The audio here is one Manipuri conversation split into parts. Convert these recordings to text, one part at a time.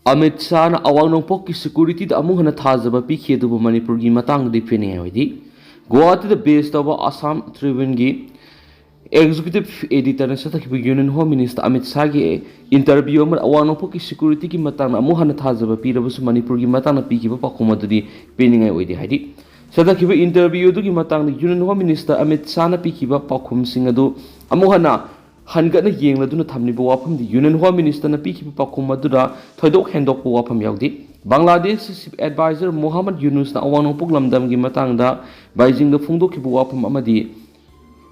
Amit shah na awang nongpok ki security da amung hana thazaba pikhi adubu Manipur gi matang di peningai oide. Guwahati da based of Assam Tribune gi Executive Editor na satakhibu Union Home Minister Amit Shah gi interview amar awang nongpok ki security ki matang na amung hana thazaba pirabasu Manipur gi matang na pikhiba pakhum adudi peningai oide haidi. Satakhibu interview du gi matang na Union Home Minister Amit Shah na pikhiba pakhum sing adu amung hana Hangana yeng laduna thamni bo wafam di Union Home Minister na pikhi pakhum madura thoidok hendok bo wafam yaudi Bangladesh Chief Advisor Muhammad Yunus na awang nongpok lamdam gi matangda Beijing da phungdok ki bo wafam amadi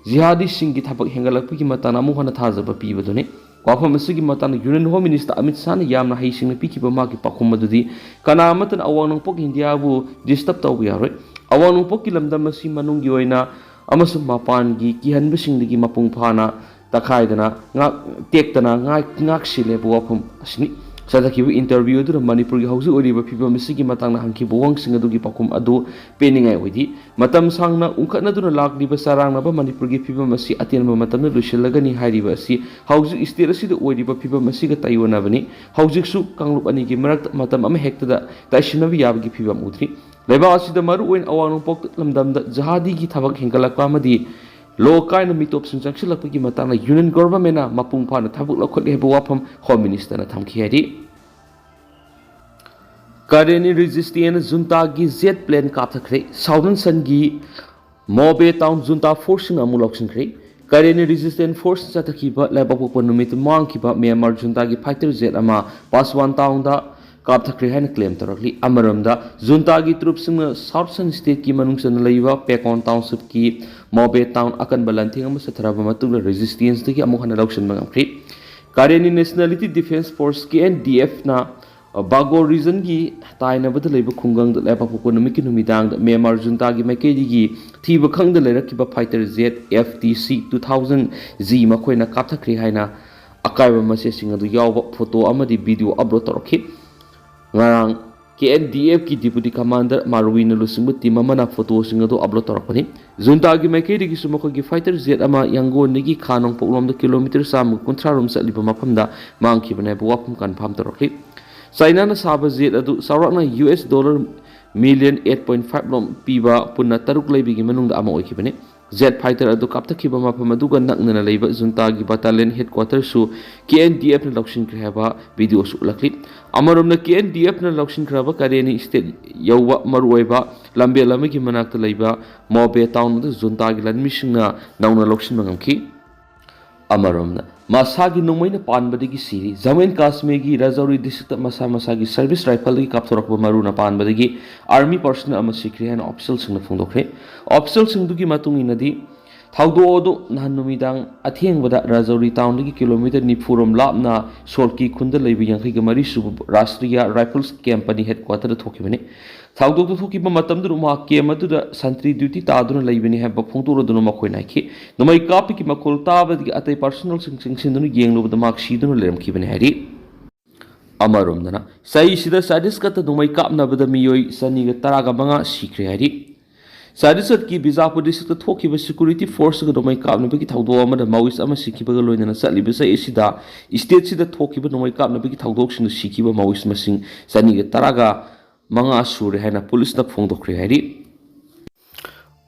jihadi sing gi thabak hengalakpi gi matana mu hana thajaba pibadune wafam asigi matana Union Home Minister Amit Shah na yamna haising na pikhi ba ma gi pakhum madudi kana amatan awang nongpok India bu disturb tawbi yaroi awang nongpok ki lamdam asi manung gi oina amasum mapan gi kihanba sing gi mapung phana Takhaidana, Tektana, ngak sile buapum asini. Satakhibu interview du Manipur gi hausu oriba phiba misigi matangna hangki buwang singadu gi pakum adu peningai oidi. Matam sangna ungkatna duna lakliba sarangna ba Manipur gi phiba masi atenba matamna lushilagani hairiba asi hausu state asida oriba phiba masiga tayona bani. Hausuksu kanglup ani gi marak matam ama hektada taishinabi yabgi phiba udri. Leba asida maru oin awang nongpok lamdamda jihadi gi thabak hengalakpa amadi Lokai na mitop sing changsi lakpagi matang na Union Government na mapung pa na thabuk lakhot hebu wafam Home Minister na thamki hadi. Kareni resistance Junta gi jet plane kapthakhre Southern Sun gi Mobe town Junta forcing amulok singkre Kareni resistance force satakhiba labapok numit mangkiba Myanmar Junta gi fighter jet ama Paswan town da kapthakhre haina claim tarakli amaramda Junta gi troops sing Southern state ki manungsan leiba Pekon township ki Mobe town akan balanting ama satharaba matungla resistance dagi amuk hana lauksan mangamkri Kareni Nationality Defense Force KNDF na Bago region gi taina bada leiba khungang da lepa poko numiki numidang da Myanmar Junta gi maikedi gi thiba khang da leirakiba fighter jet FTC 2000 Z makoina kapthakhre haina akaiba mase sing adu yawba photo amadi video upload torokhi ngarang KNDF ki Deputy Commander Marwin Lusingbu team amana photo sing adu upload torakani Junta gi maikedi gi sumako gi fighter jet ama yangon nigi khanong poklom da kilometer sam kunthra rum saliba maphamda mangki bane buwapum confirm torokli China na saba jet adu saurakna US dollar million 8.5 lom piba punna taruk leibigi manungda ama oikibane jet fighter adu kaptakhiba mafam aduga naknana leiba Junta gi battalion headquarters su KNDF na lakshin khaba video su lakli amarumna KNDF na lakshin khaba Kareni state yawwa maruoiba lambe lamagi manakta leiba Mobe town da Junta gi lanmi singna nauna lakshin mangamki amarumna Masagi nungmaina panbadagi Sire Jammu Kashmir gi Rajouri district masagi service rifle gi kapthorakba maruna panbadagi army personnel ama sikri han official singna phungdokre official singdugi matung inadi thaudo odu nahan numidang athengbada Rajouri town gi kilometer nifurom lapna solki khunda leibi yangkai ga mari sub Rashtriya Rifles Company headquarter thokibane thaudo to thokiba matam du ma ke maduda santri duty taduna leibini haba phungturo dunu makhoi naiki numai kapi ki makol tabad gi atai personal sing dunu yenglo bada mak si dunu lerem kibane hari amarum dana sai sida sadis kata numai kap na bada miyoi sani ga taraga banga sikre hari sadisat ki Bijapur district thokiba security force ga numai kap na bagi thaudo amada mawis ama sikiba ga loina satli bisa sida state sida thokiba numai kap na bagi thaudok sing sikiba mawis masing sani ga taraga Manga sure haina police na phongdokri hari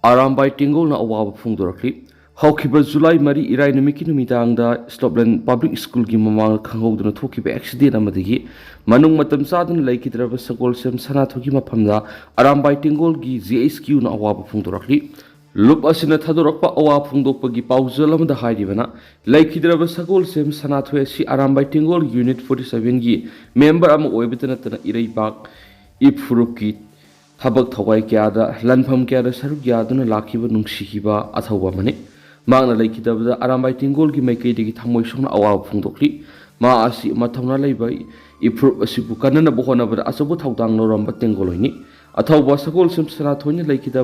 Arambai Tingol na awaba phongdorakri hawkiba July mari irai numiki numidang da Stopland Public School gi mamang khanghoduna thokiba accident amadigi manung matam sadun laikidraba sakol sem sana thoki maphamda Arambai Tingol gi GSQ na awaba phongdorakri lup asina thadorakpa awa phongdokpa gi paujal amada hairibana laikidraba sakol sem sana thoi si Arambai Tingol unit 47 gi member ama oibitana tana irai bak Ipuruki Tabak Tawai Kiada, Lanpam Kiada, Sarugiyaduna Lakiba Nungsikiba, Atawa Mane, Magna Lakida, Arambai Tingol, Gimakedi, Tamoishon, Awa Pungdokli, Ma Asi Matamna Labai, Ipur Sipukana Bohona, Asabu Taudang Noramba Tengolini, Atawa Sakol Sim Sanatonia Lakida,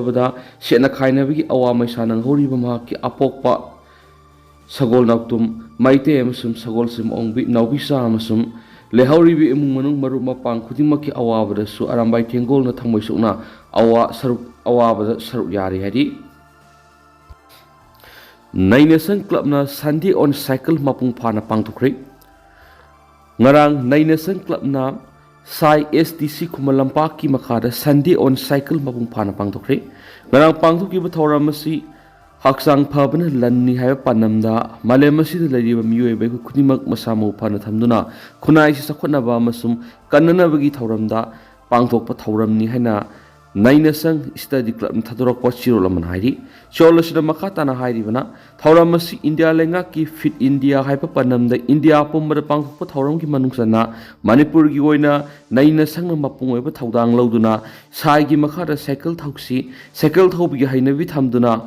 Shena Kainavi, Awa Maishan, Horibamaki, Apokpa, Sagol Naktum, Maite Emasum, Sagol Sim Ongbi, Naubisa Amasum, Lehauribi imung manung maru mapang khudimaki awabada su Arambai Tingol na thamoi sukna awa saruk awabada saruk yari hadi Nine Nation Club na Sunday on cycle mapung phana pangthokre ngarang Nine Nation Club na sai STC Kumal Lampak ki makada Sunday on cycle mapung phana pangthokre ngarang pangthokiba thoram asi haksang phabana lanni haiba panamda malem asida lariba miyoi bai khunimak masamo phana thamduna khunai si sakhotnaba amasum kannanabagi thoramda pangthokpa thoramni haina naina sang study club thadorok pachiro laman hairi cholosida makhatana hairi bana thoram asi India lenga ki fit India haiba panamda India pumbada pangthokpa thoram ki manungsana Manipur gi oina naina sang mapung oiba thodang loduna sai gi makhada cycle thauksi cycle thobi hainabi thamduna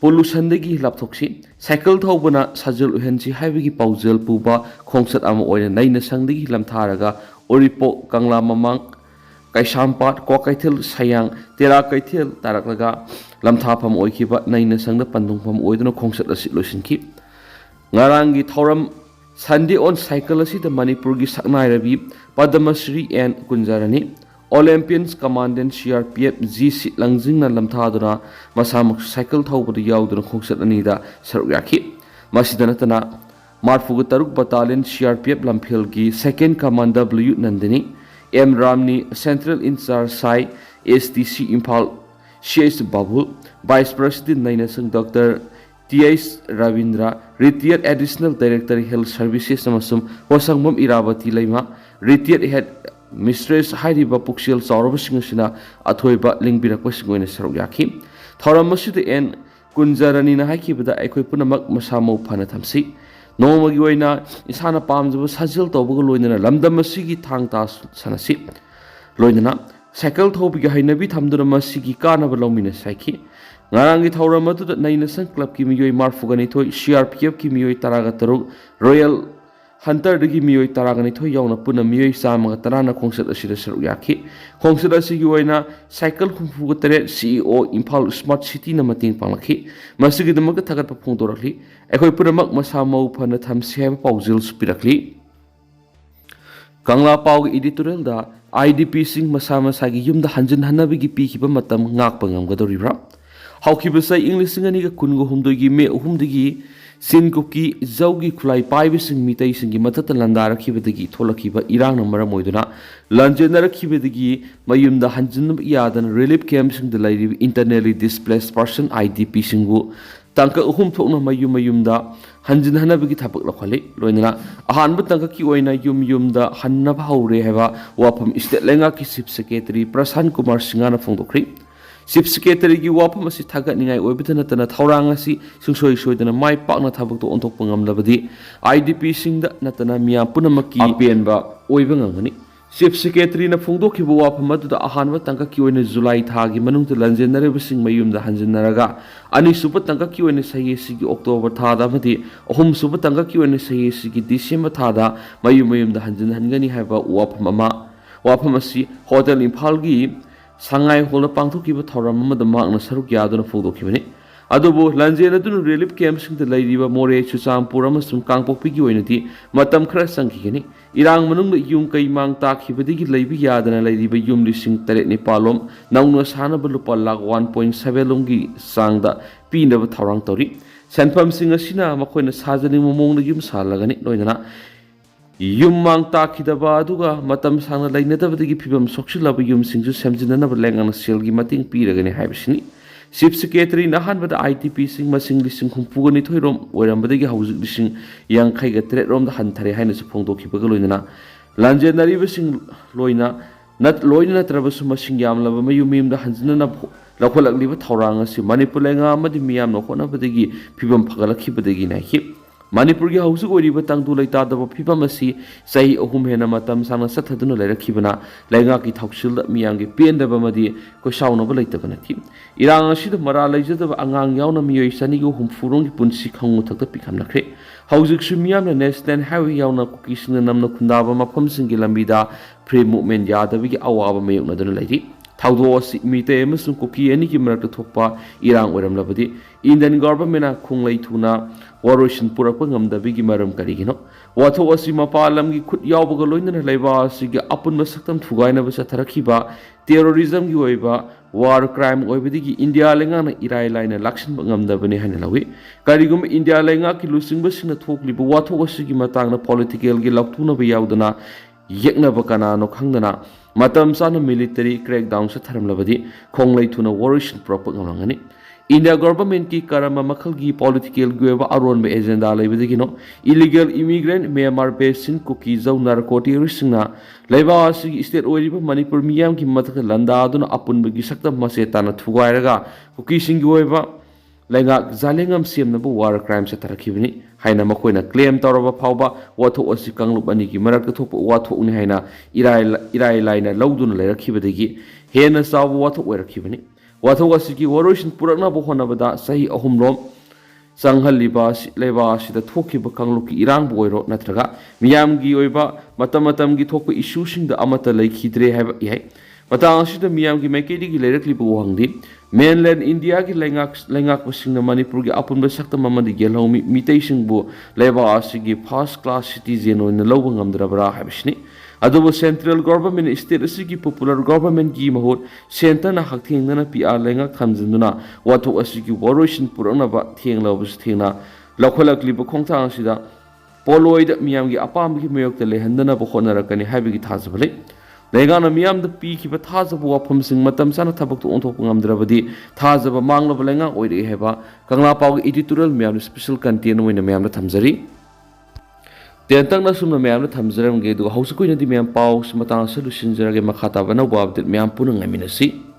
pollution dagi lapthoksi cycle thobana sajal uhensi haibigi paujal puba khongsat ama oina naina sang dagi lamtharaga oripo kangla mamang Kaisampat Kokaithil Sayang Tera Kaithil Taraklaga Lamthapam Oikiba Naina Sangda Pandungpam Oidano Kongsat Asi Losinki Ngarangi Thoram Sunday on cycle asi the Manipur gi Saknai Rabi Padamasri and Kunjarani Olympians Commandant CRPF GC Langjing na Lamthaduna Masamak cycle Thauba Yaudana Kongsat Anida Saruaki Masidanatana Marfugu Taruk Battalion CRPF Lamphil gi Second Commander W Nandini M. Ramni, Central In Charge Sai, STC Impal, CS Babul, Vice President Nainasang Dr. T.S. Ravindra, Retired Additional Director Health Services Namasum, Wasangmam Irabati Laima, Retired Head Mistress Hairiba Puxil Saurabasingashina, Atoiba Lingbirakwasingoina Saruyaki, Thoramasuda N. Kunjarani Nahaki Bada Equipunamak Masamo Panatamsi. Nomagi oina isana pamjaba sajil tawbaga loinana lamdam asigi thangta sanasi loinana cycle thobiga hainabi thamduna masigi kanaba lomina saiki ngarangi thauram adu naina sang club ki miyoi marfugani thoi CRPF ki miyoi taraga taruk Royal Hunter dagi miyoi taragani thoi yauna puna miyoi samaga tarana khongsat asida saru yaki khongsat asigi oina cycle humfuga tare CEO Imphal Smart City na mating panglakhi masigi damaga thagat pa phungdorakli ekoi puramak masamau phana thamsi haiba paujil spirakli Kangla Pau editorial da IDP sing masama sagi yumda hanjin hanabigi pikiba matam ngakpa ngamgadoribra haukiba sai English ngani ga kungo humdogi me humdigi Sin Kuki Zaugi Kulai Pibising Mitai Singi Matata Landara Kibadagi Tolakiba Irang Namara Moiduna Lanjanara Kibadagi Mayum the Hanjun Yadan Relief Camps in the Lady Internally Displaced Person IDP Singu Tanka Uhum Tokna Mayum da Hanjin Hanabigi Tapak Lokali Loina Ahan Butanka Kiwina Yum da Hanab Haure Heva Wapam Istet Lenga Kisip Secretary Prasan Kumar Singana Fondokri Sip Secretary gi wapam asi thagat ningai oibitana tana thaurang asi sungsoi soidana mai pakna thabak to ontok pangam labadi IDP singda natana miya punamaki APN ba oiba ngangani Sip Secretary na phungdokhi bu wapam adu da ahanwa tangka ki oina July thagi manung te lanjenare bising mayum da hanjinaraga ani supa tangka ki oina sahi sigi October thada mati ahum supa tangka ki oina sahi sigi December thada mayum da hanjin hangani haiba wapam asi Hotel Imphal gi Sangai Hola Pangtukiba Thoram the Magna Sarukaduna Fodokibani. Adobo Lanjana relief camps in the Lady More Chusam Puramasum Kangpo Piguinity, Matam Krasankini, Irang Manung Yumkai Mang Tak Hibadiki Labi Yadana Lady by Yum Lissing Teretni Palom, Naunas Hanabalupa Lag 1.7 Lungi Sangda, Pin of Tarang Tori, Sanpam Singasina, Makoina Sazani Momong the Yum Salagani, Noina. Yumang Takidaba Duga, Matam Sana like Netavati Pibam Soxilaba Yum Singju Samjana Langan Silgi Mating Piragani Habsini. Sip Secretary Nahan but the ITP sing Masing Lissing Kumpugani Toirom, where Ambadagi House Lissing Young Kaiga Threat Rom the Hantari Highness of Pondo Kipagaloina. Lanjanari Sing Loina, not Loina Travasuma Singyam Lava Mayumim the Hanzana Lakola Liva Tauranga, Manipulenga Madimiam no Hona Badagi, Pibam Pagalaki Badagi Naki. Manipur gi hausu goriba tangdu leita da phibam asi sai ahum hena matam sana sathaduna lerakibana lenga ki thoksil miyang gi pendaba madi ko sauna ba leita bana thi irang asi da mara leijada angang yauna miyoi sani go humfurong gi punsi khangu thakta pikam nakre hausik su miyam na national highway yauna ko kisna namna khundaba mafam singi lambida free movement yada bi awaba mayuk na dana leiti thaudo asi mite emasung koki ani ki marak thokpa irang oram labadi Indian government na khunglei thuna Waroshin Purakpa ngamdabigi maram karigino watho asi mapalam gi khut yawbaga loinana leiba asigi apun masaktam thugaina basa tharakhiba terrorism gi oiba war crime oibadigi India lenga na irai laina lakshin ngamdabani hana lawi karigum India lenga ki lusing basina thokliba watho asigi matangna political gi laktuna ba yawdana ꯌꯦꯛꯅꯕ ꯀꯅꯥꯅꯣ ꯈꯪꯗꯅ ꯃꯇꯝ ꯆꯥꯅ ꯃꯤꯂꯤꯇꯔꯤ ꯀ꯭ꯔꯦꯛꯗꯥꯎꯟ ꯆꯠꯊꯔꯝꯂꯕꯗꯤ ꯈꯣꯡꯂꯩ ꯊꯨꯅ ꯋꯥꯔꯣꯏꯁꯤꯟ ꯄꯨꯔꯛꯄ ꯉꯝꯂꯝꯒꯅꯤ India government ki karama makhalgi political gueba aron be agenda leibadagino illegal immigrant Myanmar based cookie zau narcotics na leiba asi state oiriba Manipur miyam ki mathak landa aduna apun bagi sakta masetana thugairaga cookie sing oiba lenga zalengam semnabu war crime sa tarakibni haina makoina claim tawraba phawba watho asi kanglup ani ki marak thop watho uni haina irai laina lawduna leirakibadagi hena saw watho oirakibni Wathok asiki waroisin purakna bohonabada sahi ahumrom sanghaliba leba sida thokiba kangluki irang boiro natraga miyamgi oiba matamatamgi thokpa issue singda amata leikhidre haiba yai matang asida miyamgi maikedi gi leirakliba wangdi mainland India gi lengak basingna Manipur gi apunba sakta mamadi gelhomi mitei singbu leba asigi first class citizen oina lawba ngamdrabra haibishni Adobo central government state asigi popular government gi mahut center na hak thengna PR lenga khamjinduna watho asigi waroisin purana ba thengla bus thengna lakholakli ba khongthang sida poloid miyam gi apam gi mayok te lehandana ba khonara kani haibigi thajbale legana miyam da pi ki ba thajbu wafam sing matam sana thabak to onthok ngamdrabadi thajaba mangla ba lenga oide heba kangla paw editorial miyam special content moina miyam da thamjari Tentang na sumna mayam na thamjaram ge du hausa ko na di mayam paw matang solution jarage makhata banaw babdet mayam punang ngaminasi